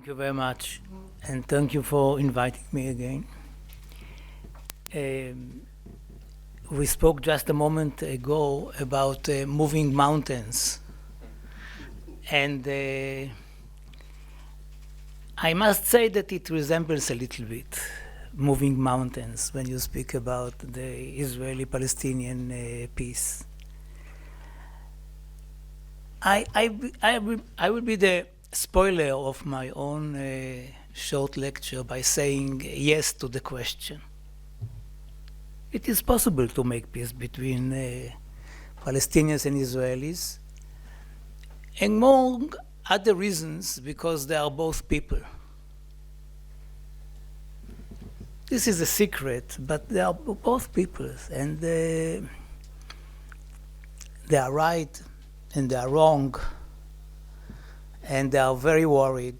Thank you very much, and thank you for inviting me again. We spoke just a moment ago about moving mountains, and I must say that it resembles a little bit moving mountains when you speak about the Israeli-Palestinian peace. I will be the spoiler of my own short lecture by saying yes to the question. It is possible to make peace between Palestinians and Israelis, among other reasons because they are both people. This is a secret, but they are both peoples, and they are right and they are wrong, and they are very worried,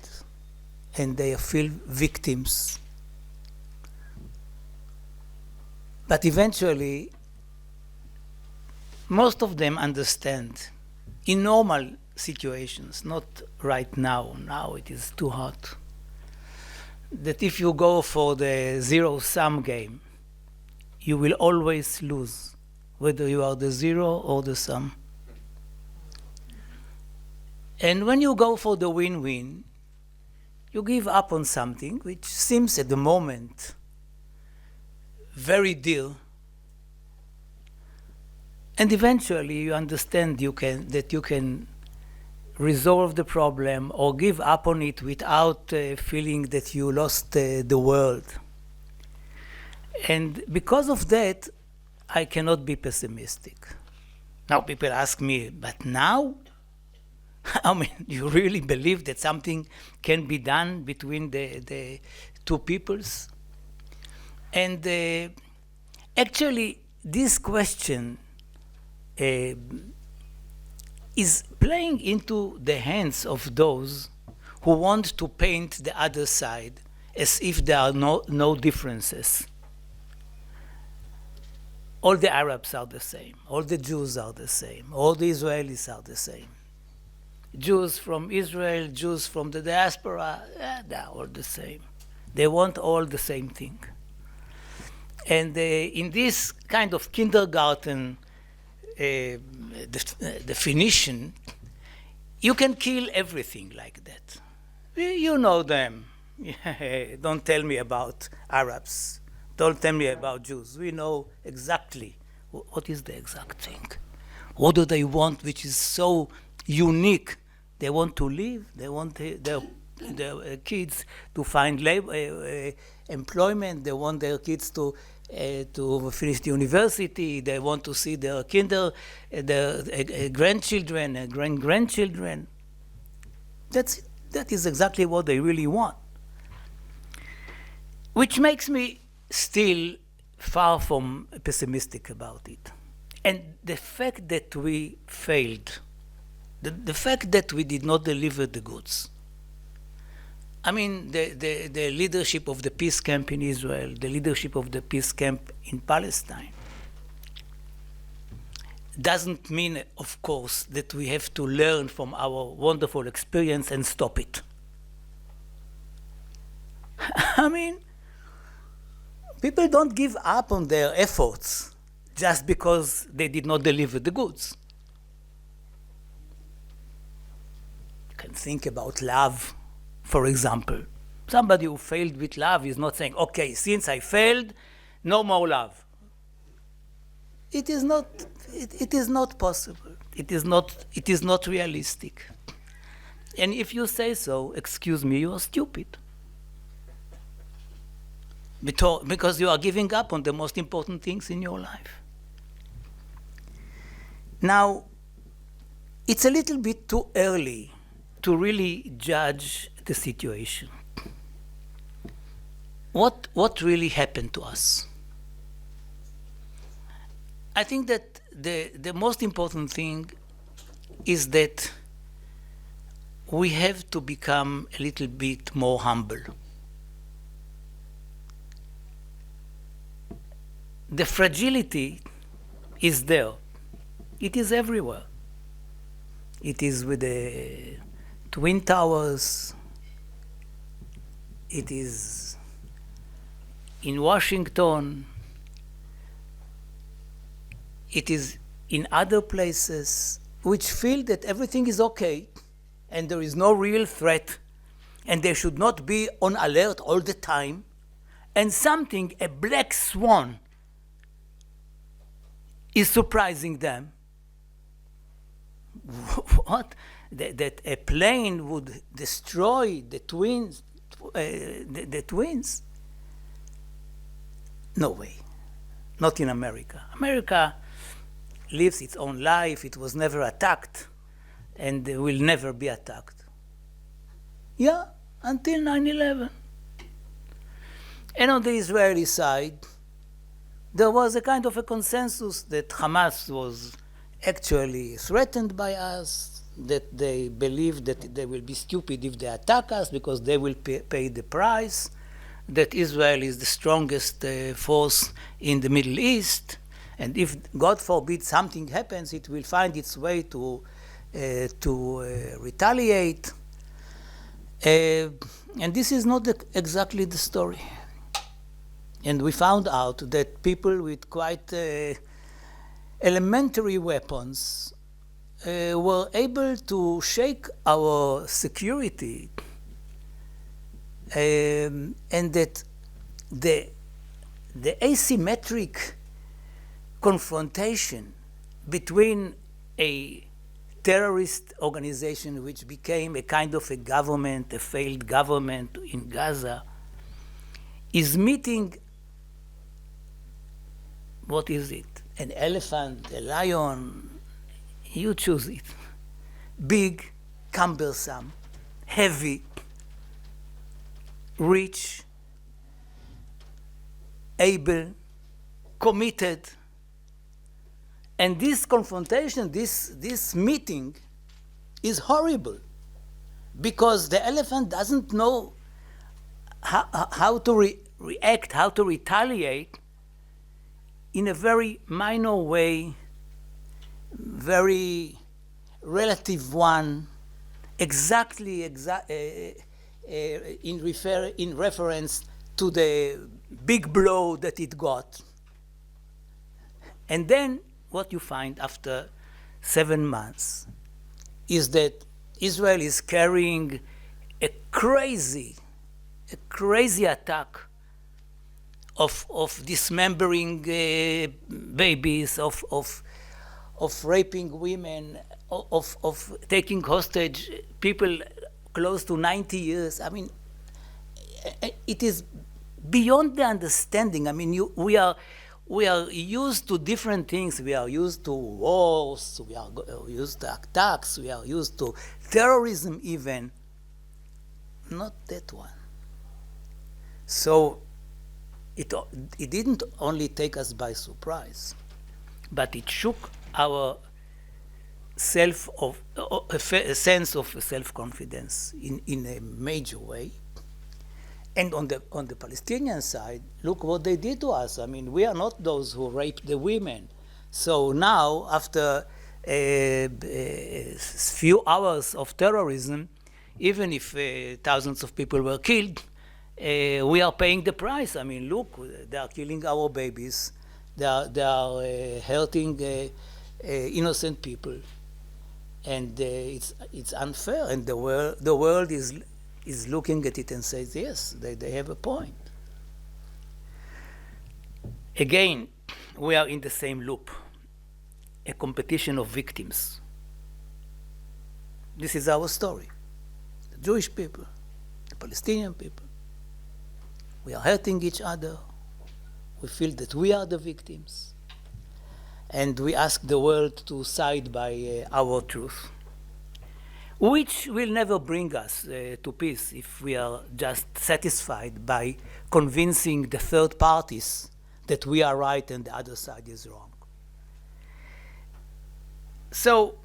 and they feel victims. But eventually, most of them understand, in normal situations, not right now, now it is too hot, that if you go for the zero-sum game, you will always lose, whether you are the zero or the sum. And when you go for the win-win, you give up on something which seems at the moment very dear, and eventually you understand that you can resolve the problem or give up on it without feeling that you lost the world. And because of that, I cannot be pessimistic. Now people ask me, but now? I mean, you really believe that something can be done between the two peoples? And actually, this question is playing into the hands of those who want to paint the other side as if there are no differences. All the Arabs are the same, all the Jews are the same, all the Israelis are the same. Jews from Israel, Jews from the diaspora, they're all the same. They want all the same thing. And in this kind of kindergarten definition, you can kill everything like that. You know them. Don't tell me about Arabs. Don't tell me about Jews. We know exactly what is the exact thing. What do they want which is so unique? They want to live. They want their kids to find employment. They want their kids to finish the university. They want to see their their grandchildren and grandchildren. That is exactly what they really want. Which makes me still far from pessimistic about it. And the fact that we failed, the fact that we did not deliver the goods. I mean, the leadership of the peace camp in Israel, the leadership of the peace camp in Palestine, doesn't mean, of course, that we have to learn from our wonderful experience and stop it. I mean, people don't give up on their efforts just because they did not deliver the goods. You can think about love, for example. Somebody who failed with love is not saying, okay, since I failed, no more love. It is not possible. It is not realistic. And if you say so, excuse me, you are stupid. Because you are giving up on the most important things in your life. Now, it's a little bit too early to really judge the situation. What really happened to us? I think that the most important thing is that we have to become a little bit more humble. The fragility is there. It is everywhere. It is with the Twin Towers. it is in Washington, it is in other places which feel that everything is okay and there is no real threat and they should not be on alert all the time, and something, a black swan, is surprising them. What? That a plane would destroy the twins? The twins? No way. Not in America. America lives its own life. It was never attacked and will never be attacked. Yeah, until 9/11. And on the Israeli side, there was a kind of a consensus that Hamas was actually threatened by us, that they believe that they will be stupid if they attack us because they will pay the price, that Israel is the strongest force in the Middle East, and if, God forbid, something happens, it will find its way to retaliate. And this is not exactly the story. And we found out that people with quite elementary weapons were able to shake our security, and that the asymmetric confrontation between a terrorist organization which became a kind of a government, a failed government in Gaza, is meeting, what is it? An elephant, a lion, you choose it. Big, cumbersome, heavy, rich, able, committed. And this confrontation, this meeting is horrible because the elephant doesn't know how to react, how to retaliate in a very minor way, very relative one, exactly in reference to the big blow that it got. And then what you find after 7 months is that Israel is carrying a crazy attack of dismembering babies, of raping women, of taking hostage people close to 90 years. I mean, it is beyond the understanding. I mean, we are used to different things. We are used to wars, we are used to attacks, we are used to terrorism even. Not that one. So it didn't only take us by surprise, but it shook our sense of self-confidence in a major way. And on the Palestinian side, look what they did to us. I mean, we are not those who raped the women. So now, after a few hours of terrorism, even if thousands of people were killed, we are paying the price. I mean, look, they are killing our babies. They are hurting innocent people, and it's unfair. And the world is looking at it and says, yes, they have a point. Again, we are in the same loop, a competition of victims. This is our story. The Jewish people, the Palestinian people. We are hurting each other. We feel that we are the victims. And we ask the world to side by our truth, which will never bring us to peace if we are just satisfied by convincing the third parties that we are right and the other side is wrong. So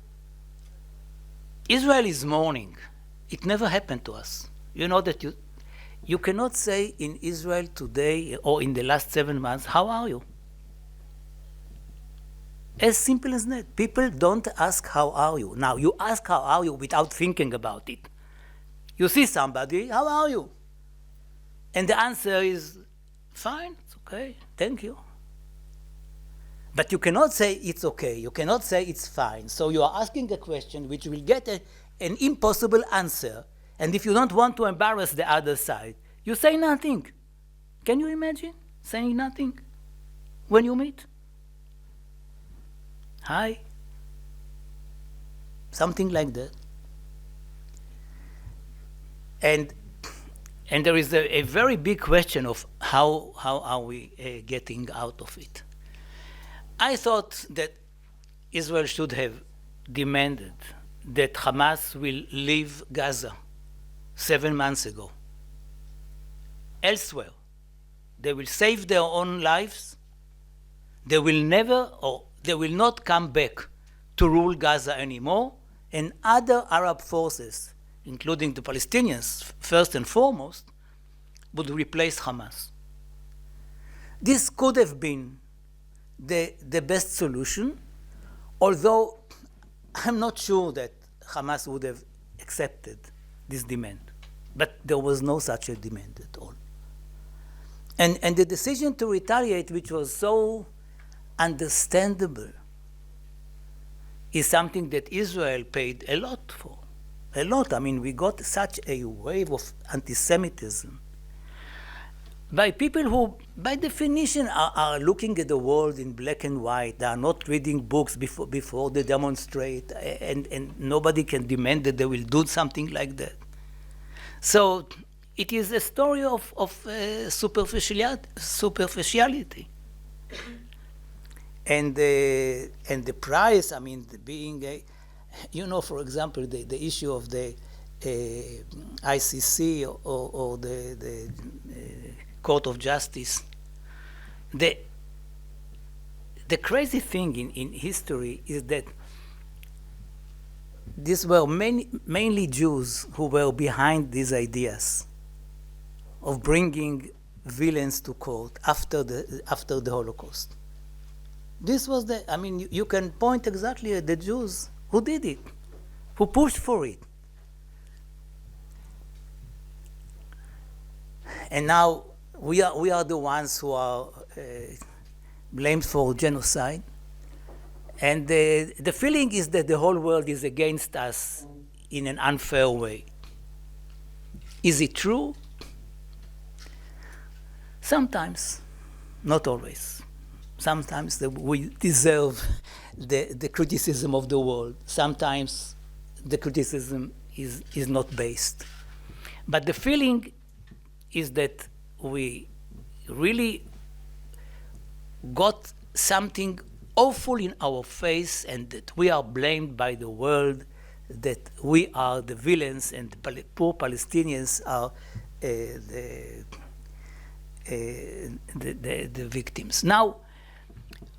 Israel is mourning. It never happened to us. You know that you cannot say in Israel today or in the last 7 months, how are you? As simple as that. People don't ask, how are you? Now, you ask, how are you, without thinking about it. You see somebody, how are you? And the answer is, fine, it's okay, thank you. But you cannot say it's okay, you cannot say it's fine. So you are asking a question which will get an impossible answer, and if you don't want to embarrass the other side, you say nothing. Can you imagine saying nothing when you meet? Hi. Something like that. And there is a very big question of how are we getting out of it. I thought that Israel should have demanded that Hamas will leave Gaza 7 months ago. Elsewhere, they will save their own lives. They will never, or they will not come back to rule Gaza anymore, and other Arab forces, including the Palestinians first and foremost, would replace Hamas. This could have been the best solution, although I'm not sure that Hamas would have accepted this demand. But there was no such a demand at all. And the decision to retaliate, which was so understandable, is something that Israel paid a lot for. A lot. I mean, we got such a wave of anti-Semitism by people who, by definition, are looking at the world in black and white. They are not reading books before they demonstrate, and nobody can demand that they will do something like that. So it is a story of superficiality. And the price, I mean, being a, for example, the issue of the ICC or the Court of Justice. The crazy thing in history is that these were mainly Jews who were behind these ideas of bringing villains to court after the Holocaust. This was you can point exactly at the Jews who did it, who pushed for it. And now we are the ones who are blamed for genocide. And the feeling is that the whole world is against us in an unfair way. Is it true? Sometimes, not always. Sometimes we deserve the criticism of the world. Sometimes the criticism is not based. But the feeling is that we really got something awful in our face, and that we are blamed by the world, that we are the villains and the poor Palestinians are the victims. Now,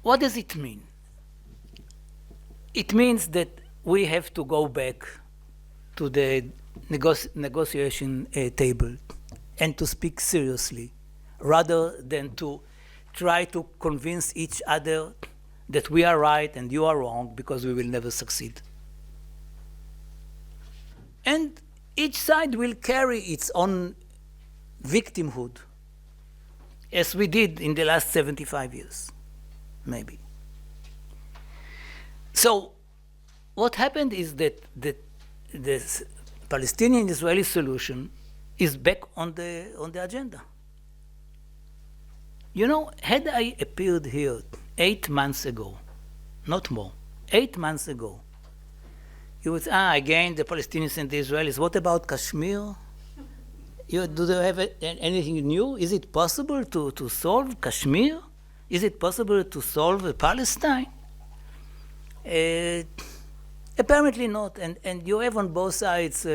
what does it mean? It means that we have to go back to the negotiation table and to speak seriously, rather than to try to convince each other that we are right and you are wrong, because we will never succeed. And each side will carry its own victimhood, as we did in the last 75 years, maybe. So what happened is that the Palestinian-Israeli solution is back on the agenda. Had I appeared here 8 months ago, not more, 8 months ago, you would say, again, the Palestinians and the Israelis, what about Kashmir? Do they have anything new? Is it possible to solve Kashmir? Is it possible to solve Palestine? Apparently not, and you have on both sides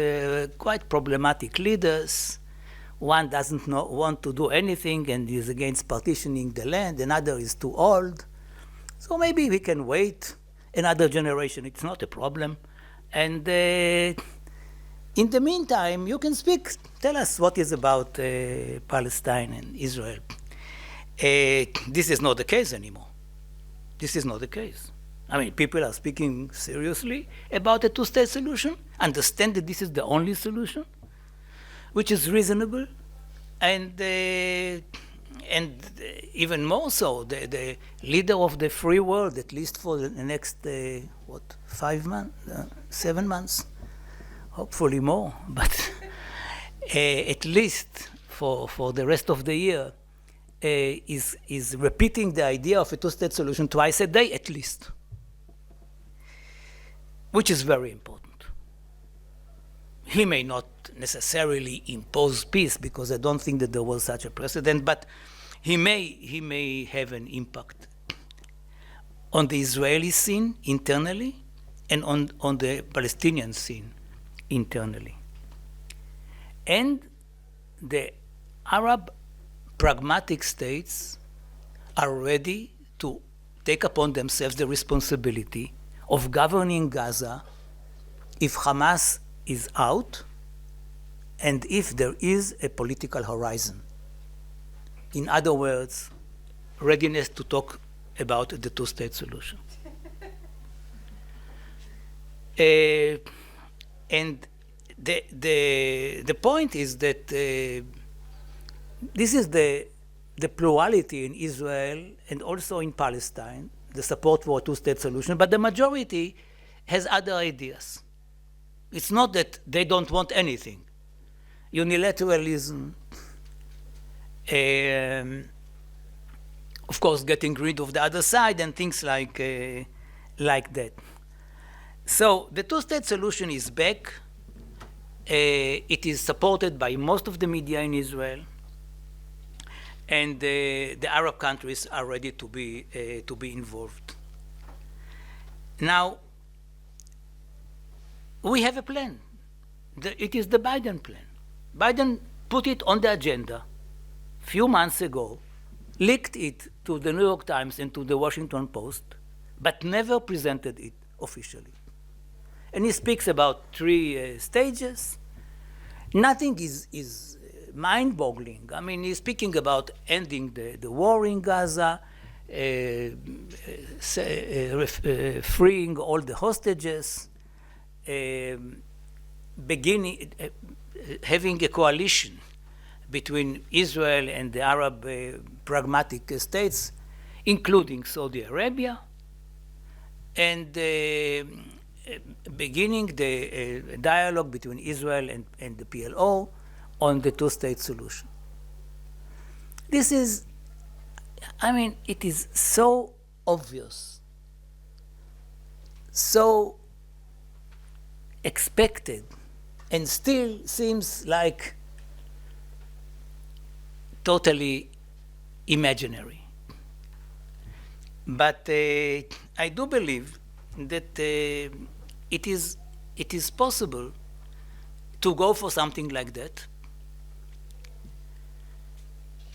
quite problematic leaders. One doesn't want to do anything and is against partitioning the land, another is too old. So maybe we can wait another generation, it's not a problem. And in the meantime, you can speak, tell us what is about Palestine and Israel. This is not the case anymore. This is not the case. People are speaking seriously about a two-state solution, understand that this is the only solution, which is reasonable, and even more so, the leader of the free world, at least for the next 5 months, 7 months, hopefully more, but at least for the rest of the year, is repeating the idea of a two-state solution twice a day at least, which is very important. He may not necessarily impose peace, because I don't think that there was such a precedent, but he may have an impact on the Israeli scene internally and on the Palestinian scene internally. And the Arab pragmatic states are ready to take upon themselves the responsibility of governing Gaza if Hamas is out and if there is a political horizon. In other words, readiness to talk about the two-state solution. And the point is that this is the plurality in Israel and also in Palestine, the support for a two-state solution, but the majority has other ideas. It's not that they don't want anything. Unilateralism, of course, getting rid of the other side and things like that. So the two-state solution is back. It is supported by most of the media in Israel, and the Arab countries are ready to be involved. Now, we have a plan. It is the Biden plan. Biden put it on the agenda a few months ago, leaked it to the New York Times and to the Washington Post, but never presented it officially. And he speaks about 3 stages. Nothing is mind-boggling. I mean, he's speaking about ending the war in Gaza, freeing all the hostages, having a coalition between Israel and the Arab pragmatic states, including Saudi Arabia, and beginning the dialogue between Israel and the PLO on the two-state solution. This is, I mean, it is so obvious, so expected, and still seems like totally imaginary. But I do believe that it is possible to go for something like that.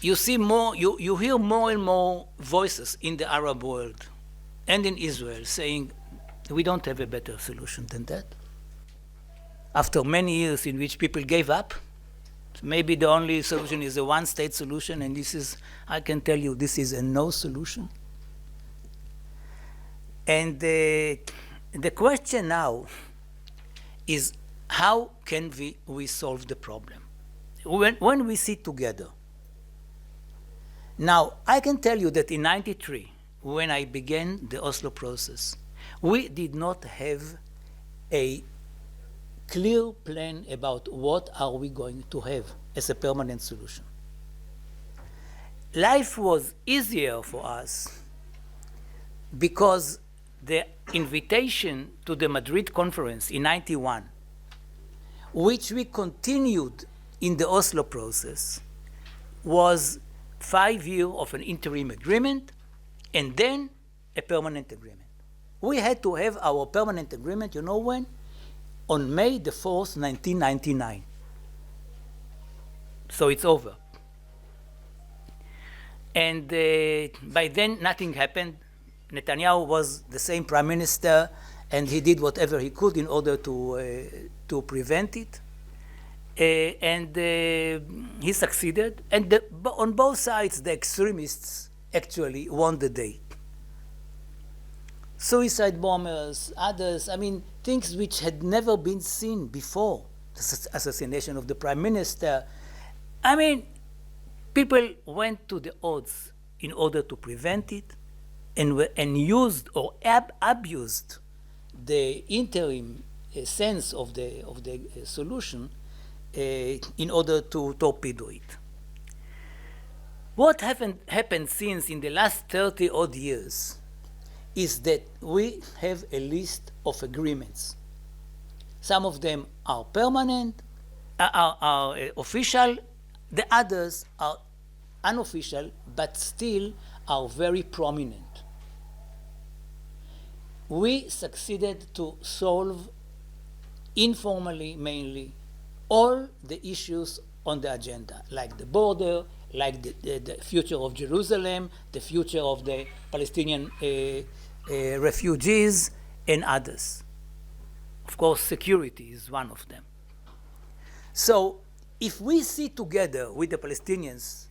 You see more, you hear more and more voices in the Arab world and in Israel saying, we don't have a better solution than that. After many years in which people gave up, maybe the only solution is a one-state solution, and this is, I can tell you, this is a no solution. And the question now is, how can we solve the problem? When we sit together. Now, I can tell you that in '93, when I began the Oslo process, we did not have a clear plan about what are we going to have as a permanent solution. Life was easier for us because the invitation to the Madrid conference in '91, which we continued in the Oslo process, was 5 years of an interim agreement and then a permanent agreement. We had to have our permanent agreement, you know when? On May the 4th, 1999. So it's over. And by then, nothing happened. Netanyahu was the same prime minister, and he did whatever he could in order to prevent it. And he succeeded. And on both sides, the extremists actually won the day. Suicide bombers, others, I mean, things which had never been seen before, the assassination of the prime minister. I mean, People went to the odds in order to prevent it, and used or abused the interim sense of the solution in order to torpedo it. What happened since in the last 30 odd years is that we have a list of agreements. Some of them are permanent, are official, the others are unofficial, but still are very prominent. We succeeded to solve, informally mainly, all the issues on the agenda, like the border, like the future of Jerusalem, the future of the Palestinian refugees, and others. Of course, security is one of them. So if we sit together with the Palestinians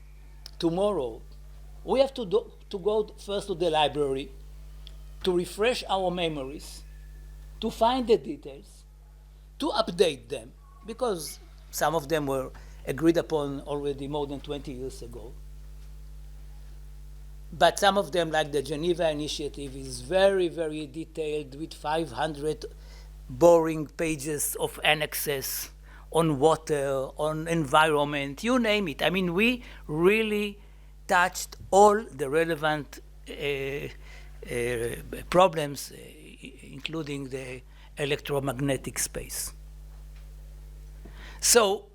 tomorrow, we have to go first to the library, to refresh our memories, to find the details, to update them, because some of them were agreed upon already more than 20 years ago. But some of them, like the Geneva Initiative, is very, very detailed with 500 boring pages of annexes on water, on environment, you name it. I mean, we really touched all the relevant problems, including the electromagnetic space. So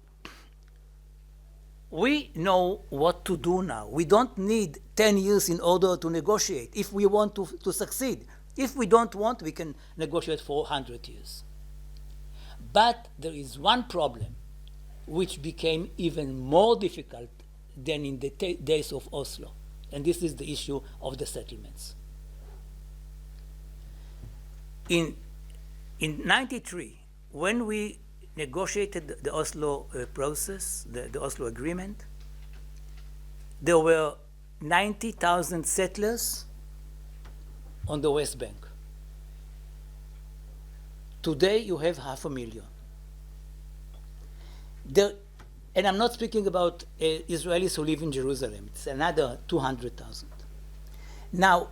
we know what to do now. We don't need 10 years in order to negotiate if we want to succeed. If we don't want, we can negotiate for 100 years. But there is one problem which became even more difficult than in the days of Oslo, and this is the issue of the settlements. In 93, when we negotiated the Oslo process, the Oslo agreement, there were 90,000 settlers on the West Bank. Today you have 500,000. And I'm not speaking about Israelis who live in Jerusalem. It's another 200,000. Now,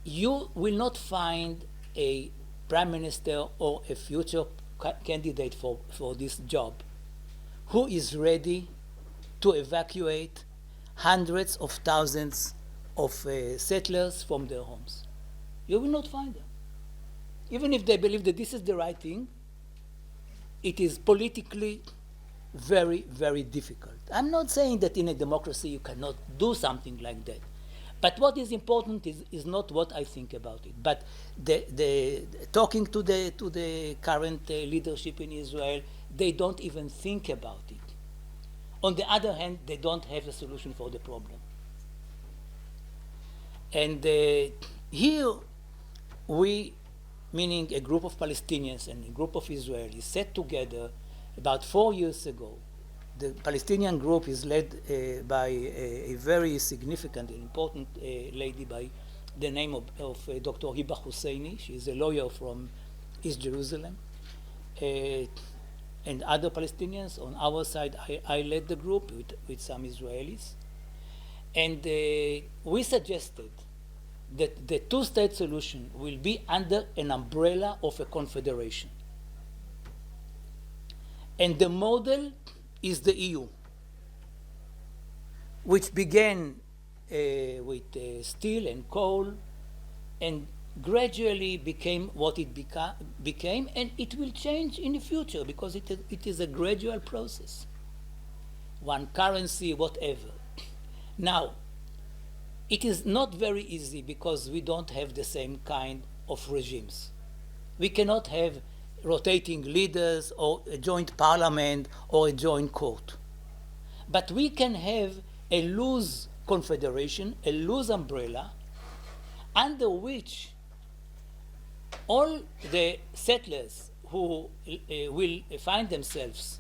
you will not find a prime minister or a future candidate for this job who is ready to evacuate hundreds of thousands of settlers from their homes. You will not find them. Even if they believe that this is the right thing, it is politically very, very difficult. I'm not saying that in a democracy you cannot do something like that. But what is important is not what I think about it, but talking to the current leadership in Israel, they don't even think about it. On the other hand, they don't have a solution for the problem. And here we, meaning a group of Palestinians and a group of Israelis, sat together about 4 years ago. The Palestinian group is led by a very significant and important lady by the name of Dr. Hiba Husseini. She is a lawyer from East Jerusalem. And other Palestinians. On our side, I led the group with some Israelis. And we suggested that the two-state solution will be under an umbrella of a confederation. And the model is the EU, which began with steel and coal and gradually became what it became, and it will change in the future because it is a gradual process. One currency, whatever. Now, it is not very easy because we don't have the same kind of regimes. We cannot have rotating leaders or a joint parliament or a joint court. But we can have a loose confederation, a loose umbrella, under which all the settlers who will find themselves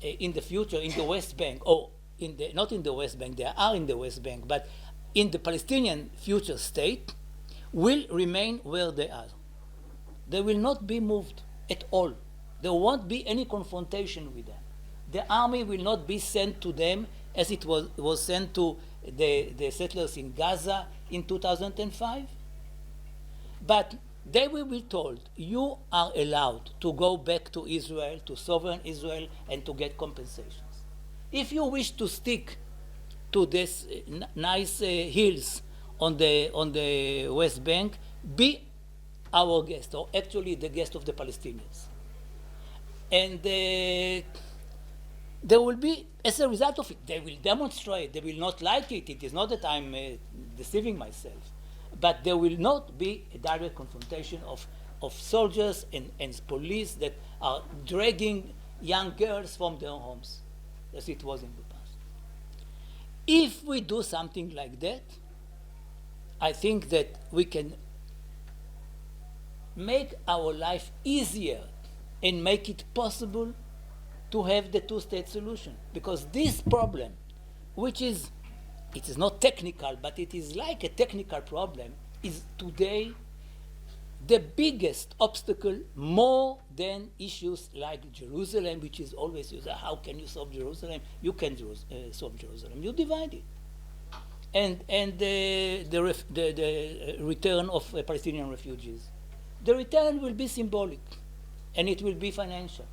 in the future in the West Bank, or not in the West Bank, they are in the West Bank, but in the Palestinian future state, will remain where they are. They will not be moved at all. There won't be any confrontation with them. The army will not be sent to them as it was sent to the settlers in Gaza in 2005. But they will be told, you are allowed to go back to Israel, to sovereign Israel, and to get compensations. If you wish to stick to this nice hills on the West Bank, be our guest, or actually the guest of the Palestinians. And there will be, as a result of it, they will demonstrate, they will not like it. It is not that I'm deceiving myself. But there will not be a direct confrontation of soldiers and police that are dragging young girls from their homes, as it was in the past. If we do something like that, I think that we can make our life easier and make it possible to have the two-state solution. Because this problem, which is, it is not technical, but it is like a technical problem, is today the biggest obstacle, more than issues like Jerusalem, which is always used. How can you solve Jerusalem? You can solve Jerusalem. You divide it. And the return of Palestinian refugees. The return will be symbolic, and it will be financial.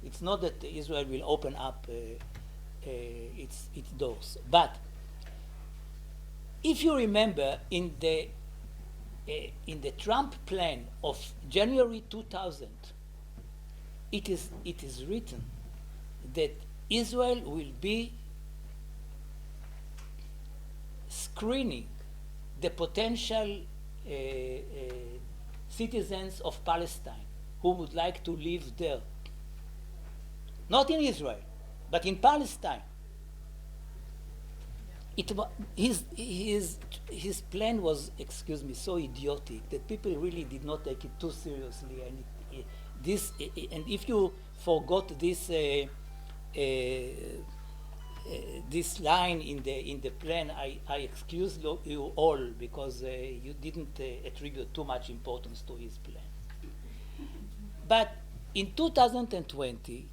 It's not that Israel will open up its doors. But if you remember, in the Trump plan of January 2000, it is written that Israel will be screening the potential citizens of Palestine who would like to live there. Not in Israel, but in Palestine. His plan was, excuse me, so idiotic that people really did not take it too seriously. And and if you forgot this this line in the plan, I excuse you all, because you didn't attribute too much importance to his plan. But in 2020,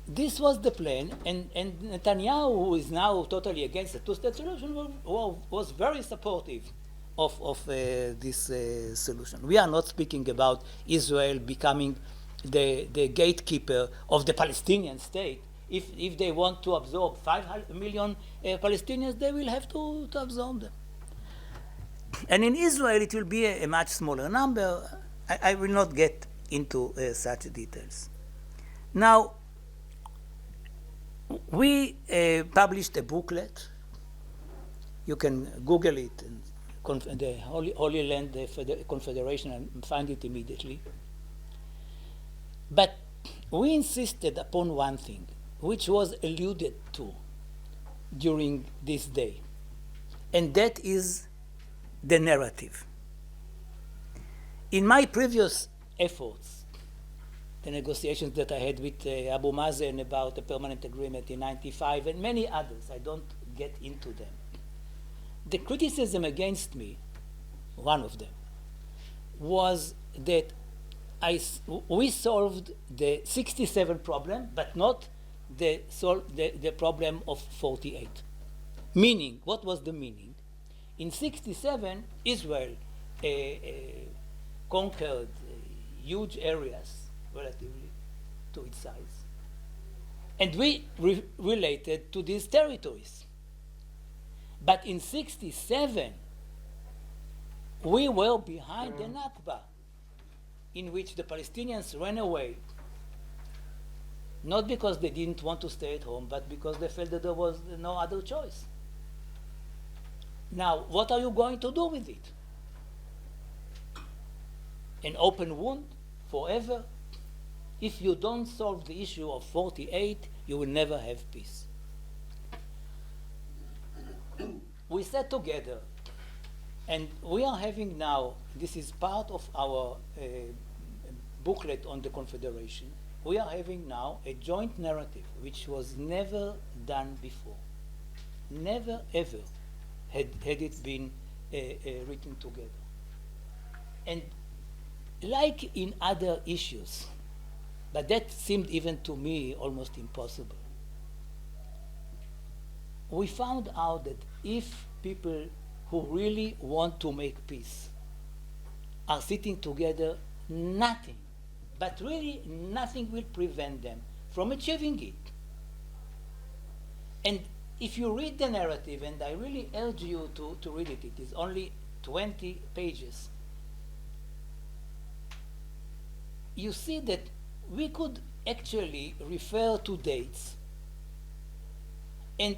this was the plan, and Netanyahu, who is now totally against the two-state solution, was very supportive of this solution. We are not speaking about Israel becoming the gatekeeper of the Palestinian state. If they want to absorb 5 million Palestinians, they will have to absorb them. And in Israel, it will be a much smaller number. I will not get into such details. Now, we published a booklet. You can Google it, and the Holy Land Confederation, and find it immediately. But we insisted upon one thing, which was alluded to during this day, and that is the narrative. In my previous efforts, the negotiations that I had with Abu Mazen about a permanent agreement in '95, and many others, I don't get into them. The criticism against me, one of them, was that we solved the 67 problem, but not the problem of 48. Meaning, what was the meaning? In 67, Israel conquered huge areas relatively to its size. And we related to these territories. But in 67, we were behind the Nakba, in which the Palestinians ran away, not because they didn't want to stay at home, but because they felt that there was no other choice. Now, what are you going to do with it? An open wound forever? If you don't solve the issue of 48, you will never have peace. We sat together, and we are having now, this is part of our booklet on the Confederation, we are having now a joint narrative which was never done before. Never ever had it been written together. And like in other issues, But that seemed even to me almost impossible. We found out that if people who really want to make peace are sitting together, nothing, but really nothing will prevent them from achieving it. And if you read the narrative, and I really urge you to read it, it is only 20 pages, you see that we could actually refer to dates and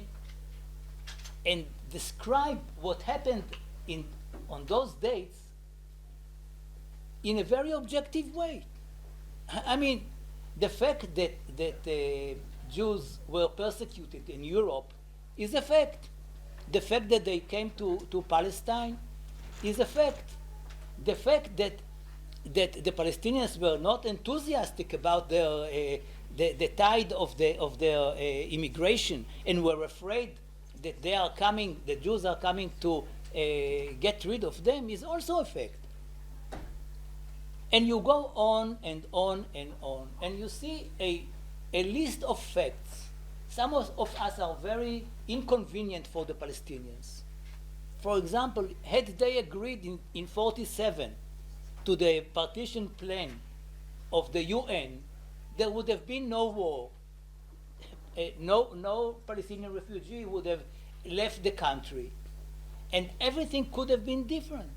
describe what happened on those dates in a very objective way. I mean, the fact that Jews were persecuted in Europe is a fact. The fact that they came to Palestine is a fact. The fact that the Palestinians were not enthusiastic about the tide of their immigration and were afraid that the Jews are coming to get rid of them is also a fact. And you go on and on and on, and you see a list of facts. Some of us are very inconvenient for the Palestinians. For example, had they agreed in 1947 to the partition plan of the UN, there would have been no war. No Palestinian refugee would have left the country, and everything could have been different.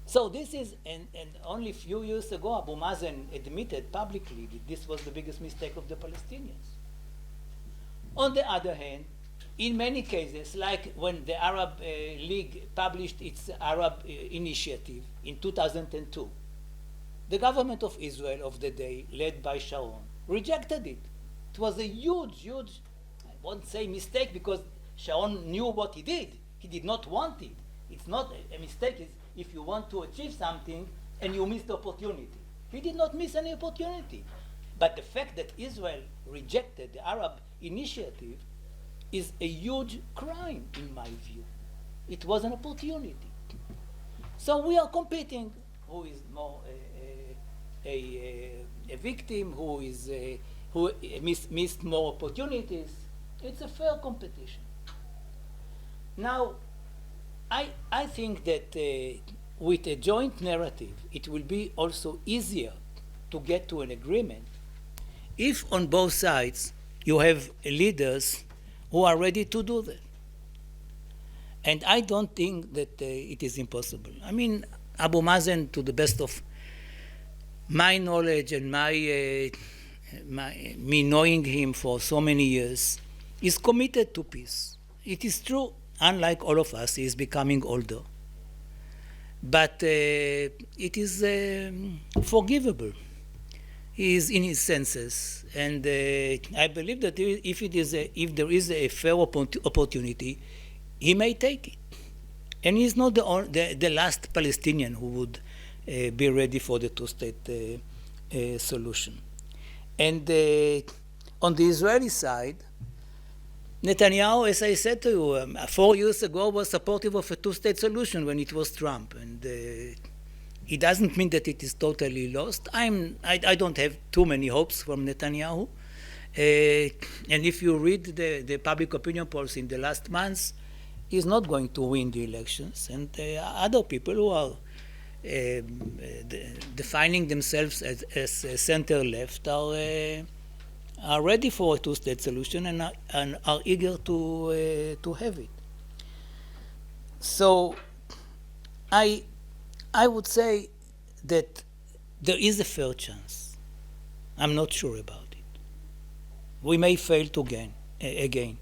So this is, and only a few years ago, Abu Mazen admitted publicly that this was the biggest mistake of the Palestinians. On the other hand, in many cases, like when the Arab League published its Arab Initiative in 2002, the government of Israel of the day, led by Sharon, rejected it. It was a huge, I won't say mistake, because Sharon knew what he did. He did not want it. It's not a mistake. It's if you want to achieve something and you miss the opportunity. He did not miss any opportunity. But the fact that Israel rejected the Arab Initiative is a huge crime, in my view. It was an opportunity. So we are competing. Who is more a victim? Who missed more opportunities? It's a fair competition. Now, I think that with a joint narrative, it will be also easier to get to an agreement if on both sides you have leaders who are ready to do that. And I don't think that it is impossible. I mean, Abu Mazen, to the best of my knowledge and me knowing him for so many years, is committed to peace. It is true. Unlike all of us, he is becoming older. But it is forgivable. He is in his senses. And I believe that if there is a fair opportunity, he may take it. And he is not the last Palestinian who would be ready for the two-state solution. And on the Israeli side, Netanyahu, as I said to you, 4 years ago was supportive of a two-state solution when it was Trump. And it doesn't mean that it is totally lost. I don't have too many hopes from Netanyahu. And if you read the public opinion polls in the last months, he's not going to win the elections. And other people who are defining themselves as center-left are ready for a two-state solution and are eager to have it. So I would say that there is a fair chance. I'm not sure about it. We may fail again.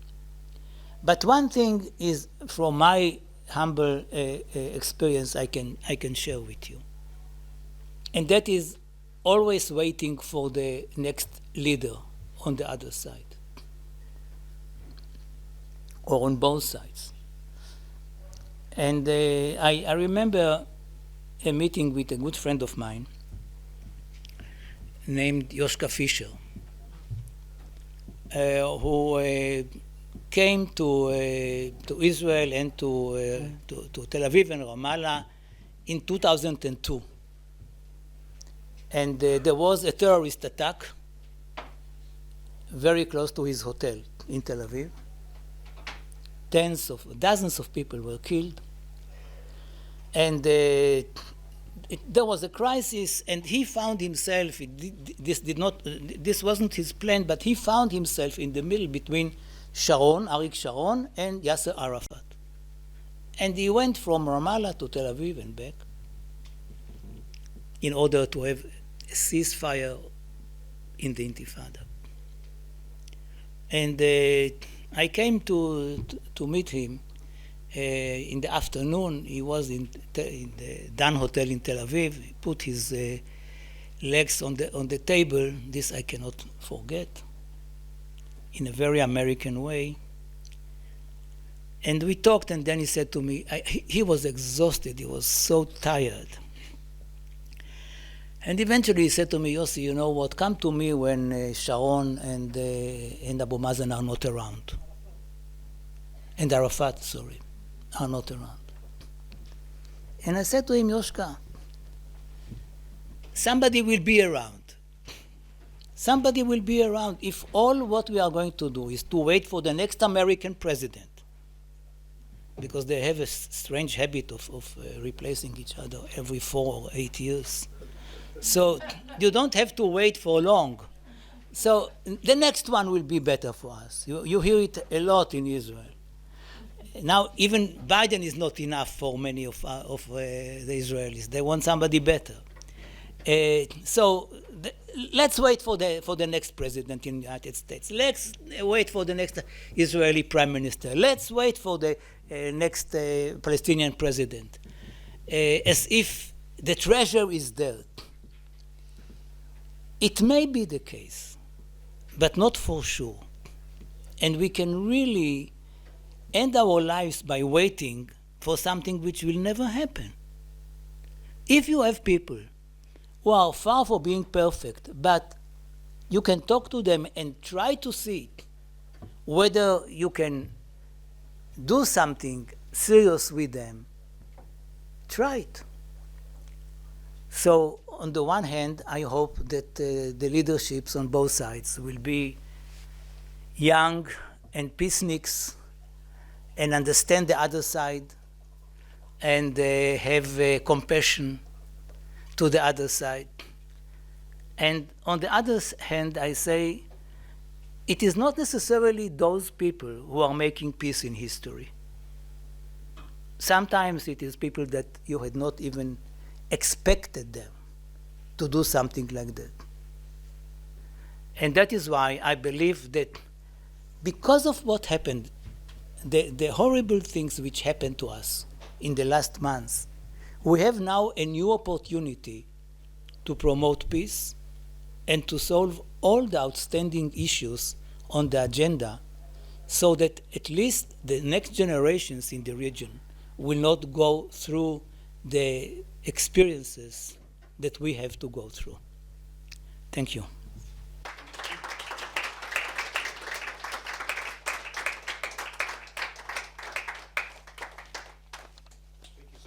But one thing is, from my humble experience, I can share with you. And that is always waiting for the next leader on the other side, or on both sides. And I remember a meeting with a good friend of mine named Yoshka Fisher, who came to Israel and to Tel Aviv and Ramallah in 2002. And there was a terrorist attack very close to his hotel in Tel Aviv. Dozens of people were killed. And there was a crisis, and he found himself, this wasn't his plan, but he found himself in the middle between Arik Sharon, and Yasser Arafat. And he went from Ramallah to Tel Aviv and back in order to have a ceasefire in the Intifada. And I came to meet him in the afternoon. He was in the Dan Hotel in Tel Aviv. He put his legs on the table. This I cannot forget, in a very American way. And we talked, and then he said to me, he was exhausted, he was so tired. And eventually he said to me, Yossi, you know what, come to me when Sharon and Abu Mazen are not around. And Arafat, are not around. And I said to him, Yoshka, somebody will be around. Somebody will be around if all what we are going to do is to wait for the next American president, because they have a strange habit of replacing each other every 4 or 8 years. So you don't have to wait for long. So the next one will be better for us. You hear it a lot in Israel. Now even Biden is not enough for many of the Israelis. They want somebody better. Let's wait for the next president in the United States. Let's wait for the next Israeli prime minister. Let's wait for the next Palestinian president. As if the treasure is there. It may be the case, but not for sure. And we can really end our lives by waiting for something which will never happen. If you have people who are far from being perfect, but you can talk to them and try to see whether you can do something serious with them, try it. So on the one hand, I hope that the leaderships on both sides will be young and peaceniks and understand the other side and have compassion to the other side. And on the other hand, I say, it is not necessarily those people who are making peace in history. Sometimes it is people that you had not even expected them to do something like that. And that is why I believe that because of what happened, the horrible things which happened to us in the last months, we have now a new opportunity to promote peace and to solve all the outstanding issues on the agenda, so that at least the next generations in the region will not go through the experiences that we have to go through. Thank you.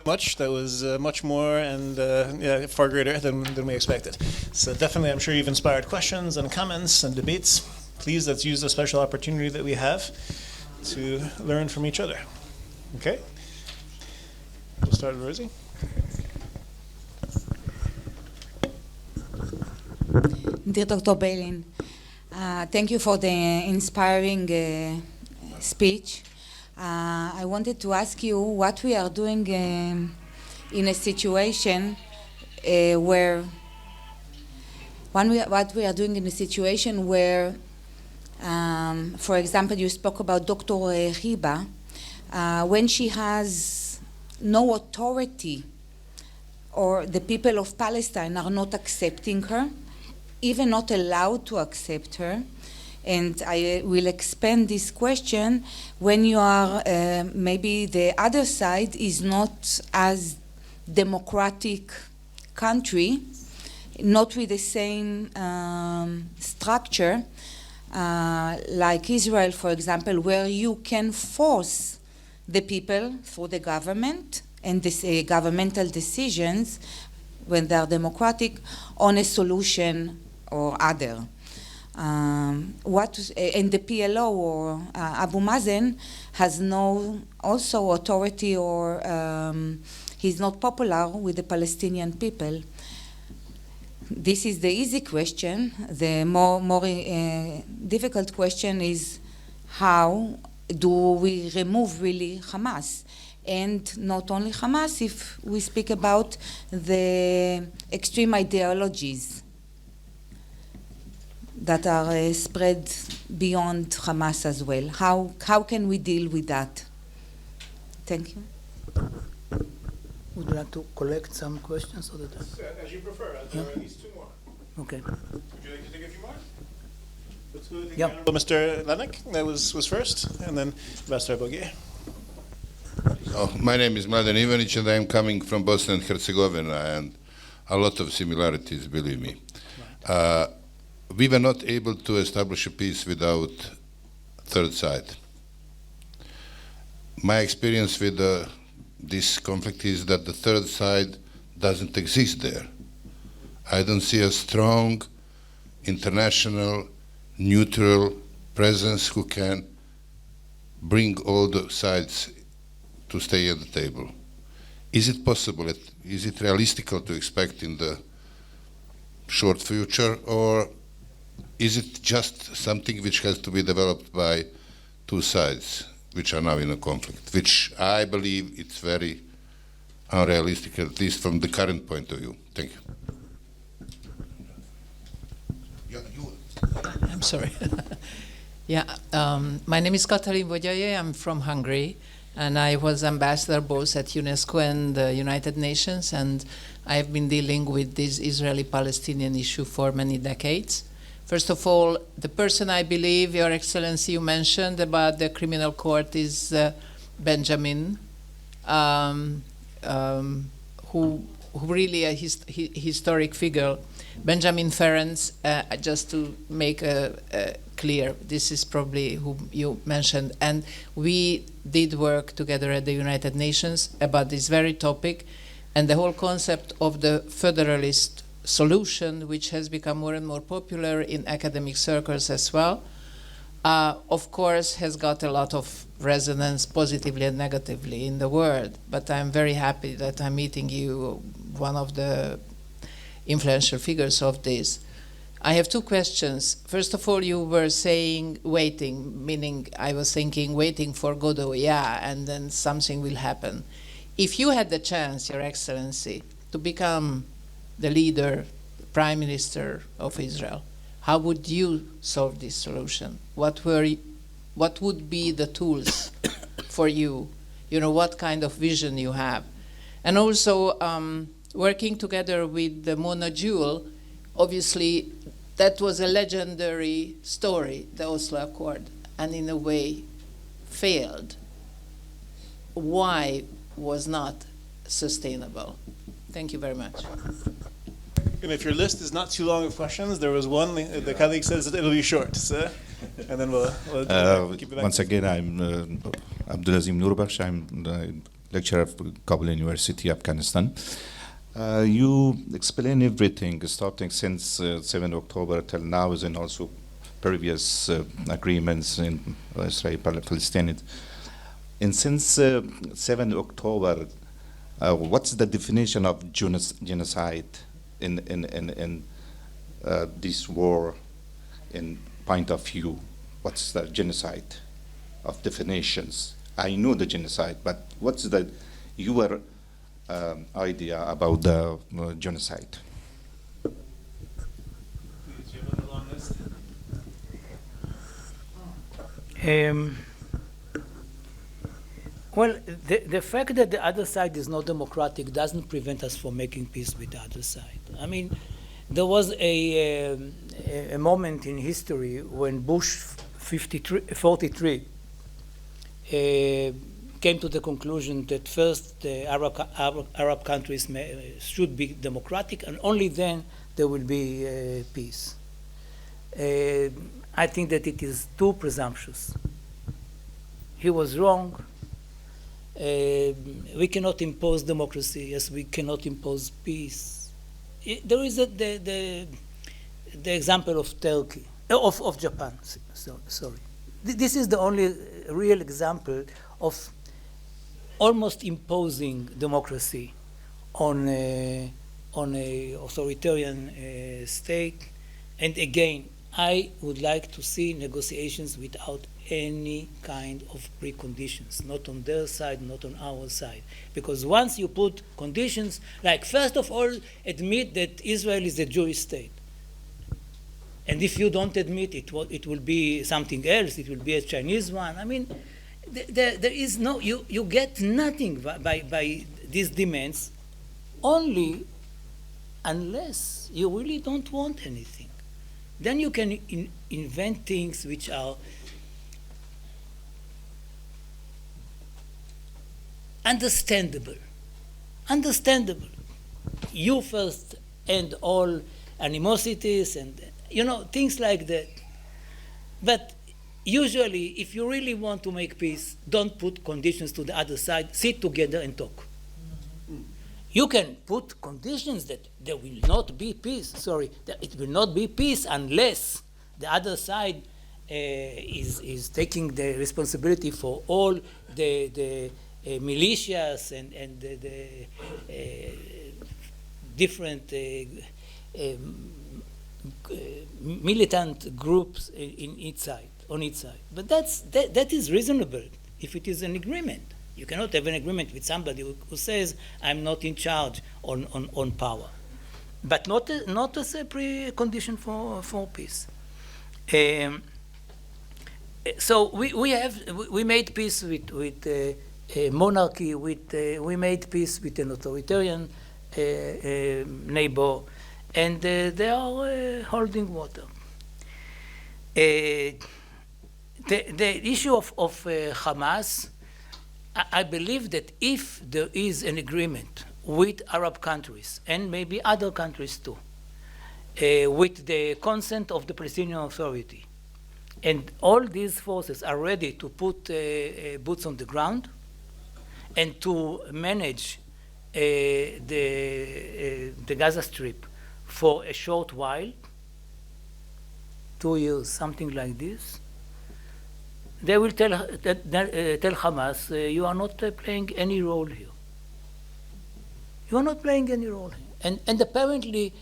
Much. That was much more and far greater than we expected. So definitely, I'm sure you've inspired questions and comments and debates. Please, let's use the special opportunity that we have to learn from each other. Okay? We'll start with Rosie. Dear Dr. Beilin, thank you for the inspiring speech. I wanted to ask you what we are doing in a situation where for example, you spoke about Dr. Hiba, when she has no authority, or the people of Palestine are not accepting her, even not allowed to accept her. And I will expand this question when you are, maybe the other side is not as democratic country, not with the same structure, like Israel, for example, where you can force the people through the government and this, governmental decisions, when they are democratic, on a solution or other. And the PLO or Abu Mazen has no also authority, or he's not popular with the Palestinian people. This is the easy question. The more difficult question is, how do we remove really Hamas? And not only Hamas, if we speak about the extreme ideologies that are spread beyond Hamas as well. How can we deal with that? Thank you. Would you like to collect some questions? Or that? As you prefer. There are at least two more. Okay. Would you like to take a few more? Let's go to Yeah. Mr. Lenek, that was first, and then Ambassador Bogier. My name is Mladen Ivanic, and I am coming from Bosnia and Herzegovina, and a lot of similarities, believe me. We were not able to establish a peace without third side. My experience with this conflict is that the third side doesn't exist there. I don't see a strong international neutral presence who can bring all the sides to stay at the table. Is it possible? Is it realistic to expect in the short future, or is it just something which has to be developed by two sides which are now in a conflict, which I believe it's very unrealistic, at least from the current point of view? Thank you. I'm sorry. My name is Katalin Vogyaye. I'm from Hungary, and I was ambassador both at UNESCO and the United Nations, and I've been dealing with this Israeli-Palestinian issue for many decades. First of all, the person I believe, Your Excellency, you mentioned about the criminal court is Benjamin, who really a historic figure. Benjamin Ferenc, just to make clear, this is probably who you mentioned, and we did work together at the United Nations about this very topic, and the whole concept of the federalist solution, which has become more and more popular in academic circles as well, of course has got a lot of resonance positively and negatively in the world, but I'm very happy that I'm meeting you, one of the influential figures of this. I have two questions. First of all, you were saying waiting, meaning I was thinking waiting for Godot, and then something will happen. If you had the chance, Your Excellency, to become the leader, Prime Minister of Israel, how would you solve this solution? What would be the tools for you? What kind of vision you have? And also, working together with the Mona Jewel, obviously that was a legendary story, the Oslo Accord, and in a way failed. Why was not sustainable? Thank you very much. And if your list is not too long of questions, there was one, the colleague says that it'll be short, so, and then we'll keep it back. Once again, I'm Abdulazim Nurbakhsh. I'm the lecturer at Kabul University, Afghanistan. You explain everything, starting since 7 October till now, and also previous agreements in Israeli-Palestinian. And since 7 October, what's the definition of genocide in this war, in point of view? What's the genocide of definitions? I know the genocide, but what's your idea about the genocide? Well, the fact that the other side is not democratic doesn't prevent us from making peace with the other side. I mean, there was a moment in history when Bush 43 came to the conclusion that first the Arab countries should be democratic, and only then there will be peace. I think that it is too presumptuous. He was wrong. We cannot impose democracy as we cannot impose peace. there is the example of Turkey, of Japan. Sorry, this is the only real example of almost imposing democracy on a authoritarian state. And again, I would like to see negotiations without any kind of preconditions, not on their side, not on our side. Because once you put conditions, like first of all, admit that Israel is a Jewish state. And if you don't admit it, it will be something else, it will be a Chinese one. I mean, there is no, you get nothing by these demands, only unless you really don't want anything. Then you can invent things which are understandable. You first end all animosities and, things like that. But usually, if you really want to make peace, don't put conditions to the other side. Sit together and talk. You can put conditions that there will not be peace. That it will not be peace unless the other side is taking the responsibility for all the militias and the different militant groups on each side. But that is reasonable if it is an agreement. You cannot have an agreement with somebody who says, I'm not in charge on power. But not as a precondition for peace. So we made peace with monarchy, we made peace with an authoritarian neighbor, and they are holding water. The issue of Hamas, I believe that if there is an agreement with Arab countries, and maybe other countries too, with the consent of the Palestinian Authority, and all these forces are ready to put boots on the ground and to manage the Gaza Strip for a short while, 2 years, something like this, they will tell Hamas, you are not playing any role here. You are not playing any role here. And apparently,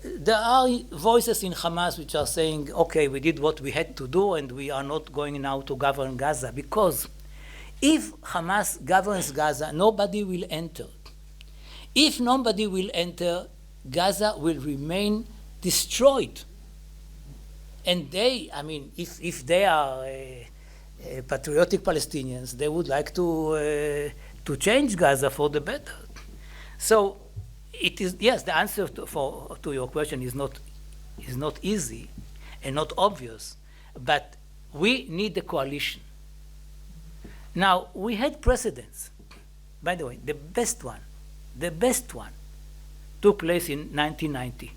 there are voices in Hamas which are saying, okay, we did what we had to do and we are not going now to govern Gaza, because if Hamas governs Gaza, nobody will enter. If nobody will enter, Gaza will remain destroyed. And if they are patriotic Palestinians, they would like to change Gaza for the better. So it is, yes, the answer to your question is not easy and not obvious, but we need a coalition. Now, we had precedents. By the way, the best one took place in 1990,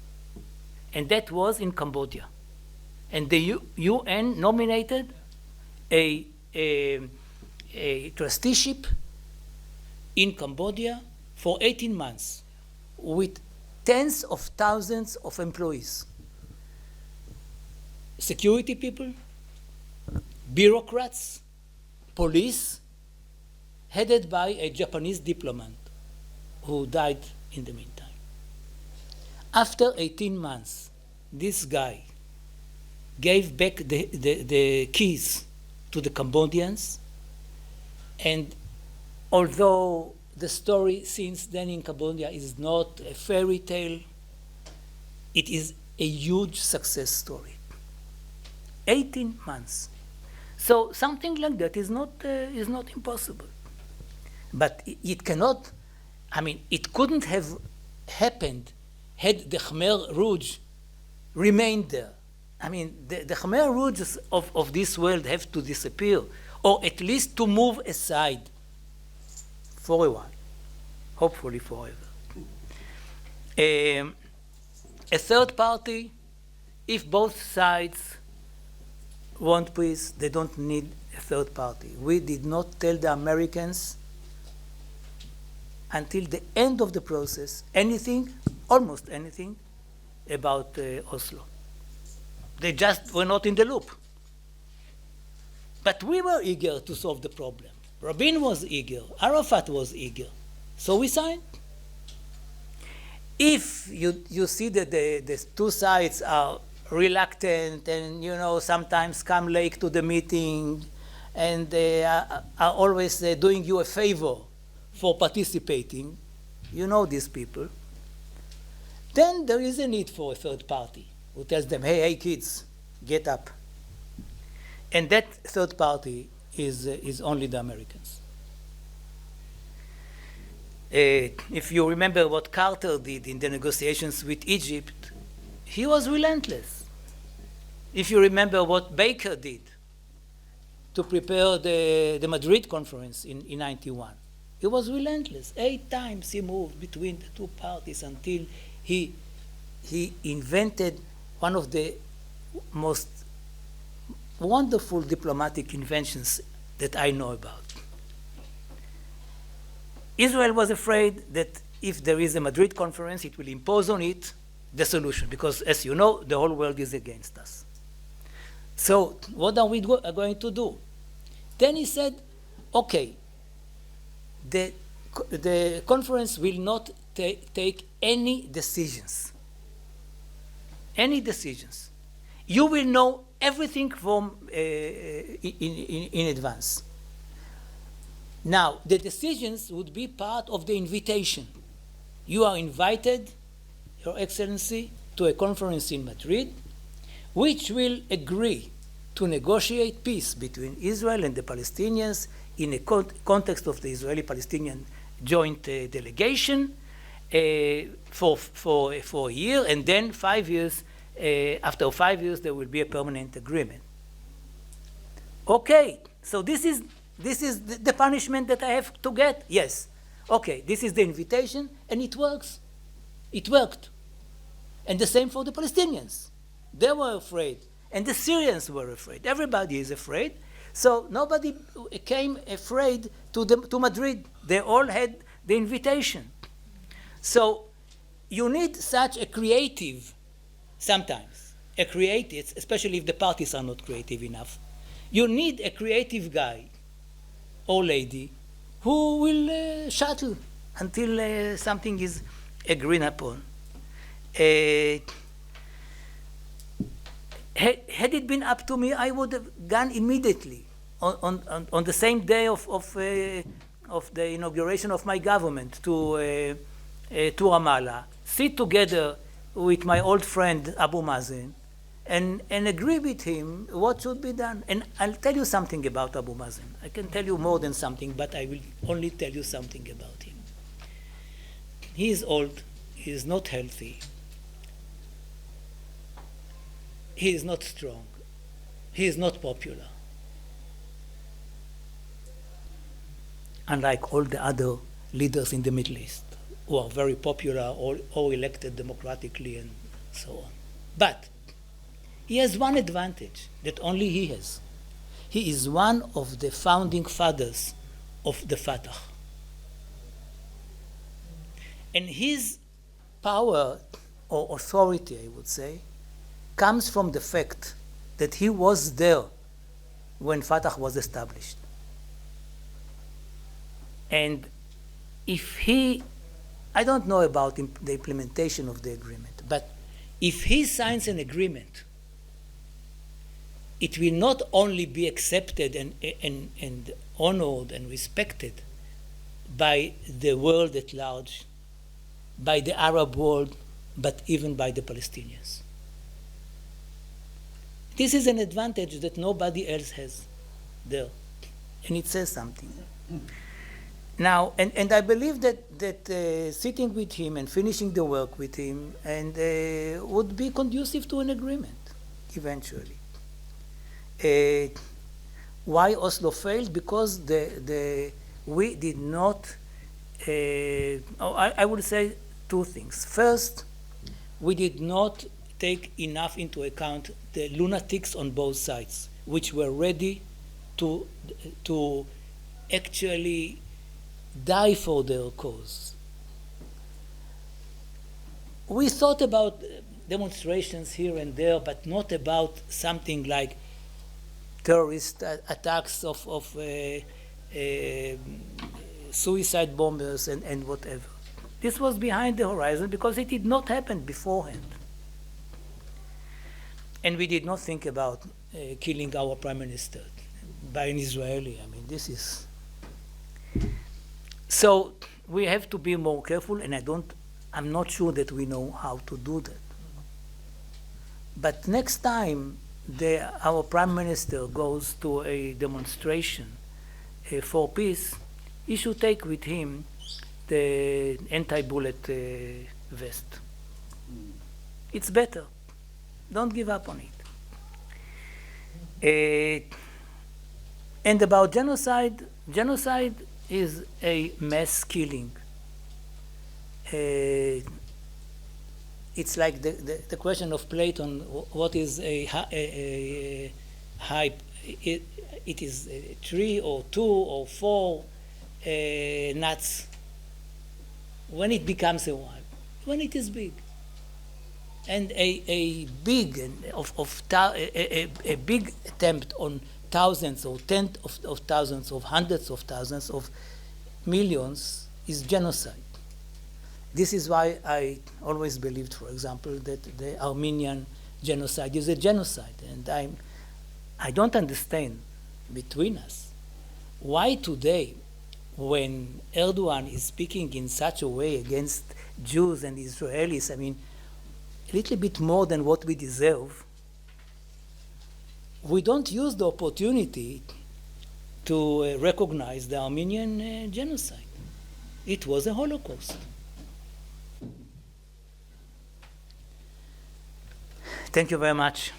and that was in Cambodia. And the UN nominated a trusteeship in Cambodia for 18 months with tens of thousands of employees. Security people, bureaucrats, police, headed by a Japanese diplomat who died in the meantime. After 18 months, this guy gave back the keys to the Cambodians, and although the story since then in Cambodia is not a fairy tale, it is a huge success story. 18 months. So something like that is not impossible. But it cannot, it couldn't have happened had the Khmer Rouge remained there. The Khmer Rouges of this world have to disappear, or at least to move aside for a while, hopefully forever. A third party, if both sides want peace, they don't need a third party. We did not tell the Americans until the end of the process anything, almost anything, about Oslo. They just were not in the loop. But we were eager to solve the problem. Rabin was eager, Arafat was eager. So we signed. If you see that the two sides are reluctant and, sometimes come late to the meeting and they are always doing you a favor for participating, these people, then there is a need for a third party who tells them, hey, kids, get up. And that third party is only the Americans. If you remember what Carter did in the negotiations with Egypt, he was relentless. If you remember what Baker did to prepare the Madrid conference in 91, he was relentless. 8 times he moved between the two parties until he invented one of the most wonderful diplomatic inventions that I know about. Israel was afraid that if there is a Madrid conference, it will impose on it the solution, because as you know, the whole world is against us. So what are we going to do? Then he said, okay, the conference will not take any decisions. Any decisions. You will know everything from in advance. Now, the decisions would be part of the invitation. You are invited, Your Excellency, to a conference in Madrid, which will agree to negotiate peace between Israel and the Palestinians in a context of the Israeli-Palestinian joint delegation for a year, and then 5 years. After 5 years, there will be a permanent agreement. Okay, so this is the punishment that I have to get? Yes. Okay, this is the invitation, and it works. It worked. And the same for the Palestinians. They were afraid, and the Syrians were afraid. Everybody is afraid. So nobody came afraid to Madrid. They all had the invitation. So you need such a creative, sometimes, especially if the parties are not creative enough. You need a creative guy or lady who will shuttle until something is agreed upon. Had it been up to me, I would have gone immediately on the same day of the inauguration of my government to Ramallah, sit together with my old friend Abu Mazen and agree with him what should be done. And I'll tell you something about Abu Mazen. I can tell you more than something, but I will only tell you something about him. He is old, he is not healthy, he is not strong, he is not popular. Unlike all the other leaders in the Middle East, who are very popular or elected democratically and so on. But he has one advantage that only he has. He is one of the founding fathers of the Fatah. And his power or authority, I would say, comes from the fact that he was there when Fatah was established. And if he, I don't know about the implementation of the agreement, but if he signs an agreement, it will not only be accepted and honored and respected by the world at large, by the Arab world, but even by the Palestinians. This is an advantage that nobody else has there, and it says something. Now, and I believe that sitting with him and finishing the work with him would be conducive to an agreement eventually. Why Oslo failed? Because we did not, I would say two things. First, we did not take enough into account the lunatics on both sides, which were ready to actually die for their cause. We thought about demonstrations here and there, but not about something like terrorist attacks of suicide bombers and whatever. This was behind the horizon because it did not happen beforehand. And we did not think about killing our prime minister by an Israeli. I mean, this is... So we have to be more careful, and I'm not sure that we know how to do that. But next time our prime minister goes to a demonstration for peace, he should take with him the anti-bullet vest. It's better. Don't give up on it. And about genocide, genocide is a mass killing. It's like the question of Plato, what is a high, it is 3 or 2 or 4 nuts. When it becomes a one, when it is big. And a big attempt on thousands or tens of thousands of hundreds of thousands of millions is genocide. This is why I always believed, for example, that the Armenian genocide is a genocide. And I don't understand between us why today, when Erdogan is speaking in such a way against Jews and Israelis, I mean, a little bit more than what we deserve, we don't use the opportunity to recognize the Armenian genocide. It was a Holocaust. Thank you very much.